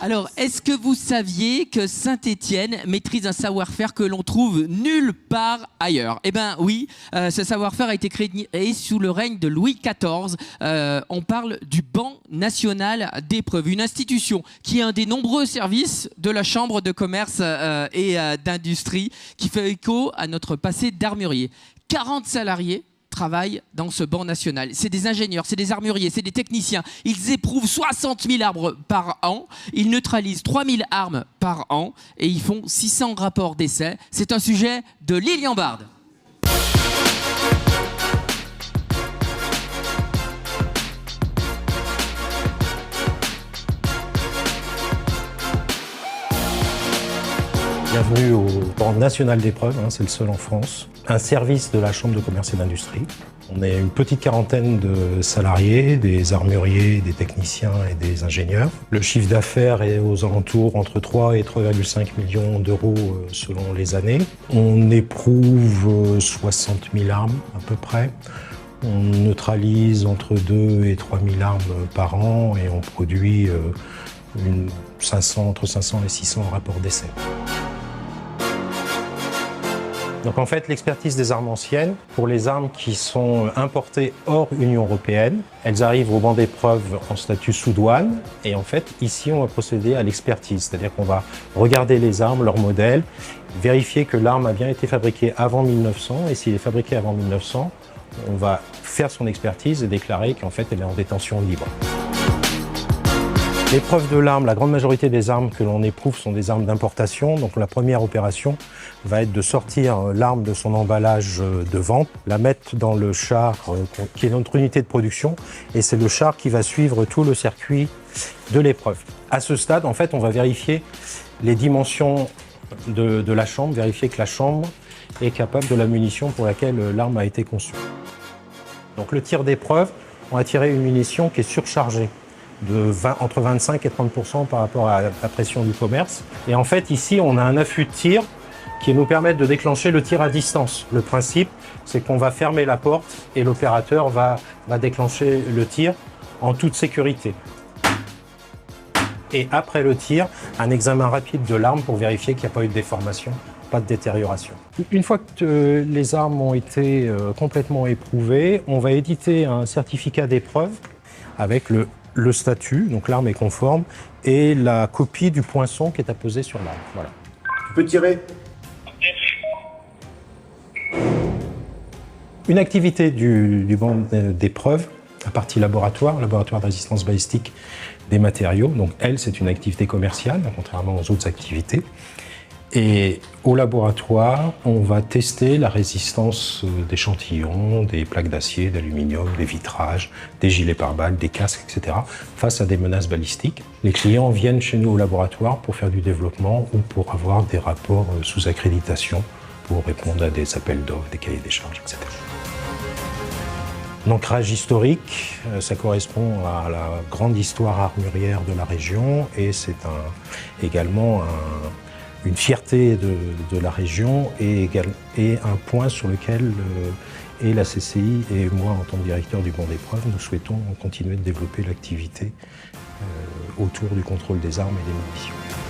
Alors, est-ce que vous saviez que Saint-Étienne maîtrise un savoir-faire que l'on trouve nulle part ailleurs? Eh bien oui, ce savoir-faire a été créé sous le règne de Louis XIV. On parle du Banc national d'épreuves, une institution qui est un des nombreux services de la Chambre de commerce et d'industrie qui fait écho à notre passé d'armurier. 40 salariés travaillent dans ce banc national. C'est des ingénieurs, c'est des armuriers, c'est des techniciens. Ils éprouvent 60 000 arbres par an, ils neutralisent 3 000 armes par an et ils font 600 rapports d'essai. C'est un sujet de Lilian Bard. Bienvenue au Banc national d'épreuves, c'est le seul en France. Un service de la Chambre de commerce et d'industrie. On est une petite quarantaine de salariés, des armuriers, des techniciens et des ingénieurs. Le chiffre d'affaires est aux alentours entre 3 et 3,5 millions d'euros selon les années. On éprouve 60 000 armes à peu près. On neutralise entre 2 et 3 000 armes par an et on produit entre 500 et 600 rapports d'essai. Donc en fait, l'expertise des armes anciennes, pour les armes qui sont importées hors Union européenne, elles arrivent au banc d'épreuves en statut sous douane. Et en fait, ici, on va procéder à l'expertise, c'est-à-dire qu'on va regarder les armes, leurs modèles, vérifier que l'arme a bien été fabriquée avant 1900. Et s'il est fabriqué avant 1900, on va faire son expertise et déclarer qu'en fait, elle est en détention libre. L'épreuve de l'arme, la grande majorité des armes que l'on éprouve sont des armes d'importation. Donc la première opération va être de sortir l'arme de son emballage de vente, la mettre dans le char qui est notre unité de production et c'est le char qui va suivre tout le circuit de l'épreuve. À ce stade, en fait, on va vérifier les dimensions de la chambre, vérifier que la chambre est capable de la munition pour laquelle l'arme a été conçue. Donc le tir d'épreuve, on va tirer une munition qui est surchargée entre 25 et 30% par rapport à la pression du commerce. Et en fait, ici, on a un affût de tir qui nous permet de déclencher le tir à distance. Le principe, c'est qu'on va fermer la porte et l'opérateur va déclencher le tir en toute sécurité. Et après le tir, un examen rapide de l'arme pour vérifier qu'il n'y a pas eu de déformation, pas de détérioration. Une fois que les armes ont été complètement éprouvées, on va éditer un certificat d'épreuve avec le statut, donc l'arme est conforme, et la copie du poinçon qui est apposé sur l'arme. Voilà. Tu peux tirer. Une activité du banc d'épreuves, la partie laboratoire de résistance balistique des matériaux, donc elle, c'est une activité commerciale, contrairement aux autres activités. Et au laboratoire, on va tester la résistance d'échantillons, des plaques d'acier, d'aluminium, des vitrages, des gilets pare-balles, des casques, etc. face à des menaces balistiques. Les clients viennent chez nous au laboratoire pour faire du développement ou pour avoir des rapports sous accréditation pour répondre à des appels d'offres, des cahiers des charges, etc. L'ancrage historique, ça correspond à la grande histoire armurière de la région et c'est également une fierté de la région et un point sur lequel et la CCI et moi, en tant que directeur du banc d'épreuves, nous souhaitons continuer de développer l'activité autour du contrôle des armes et des munitions.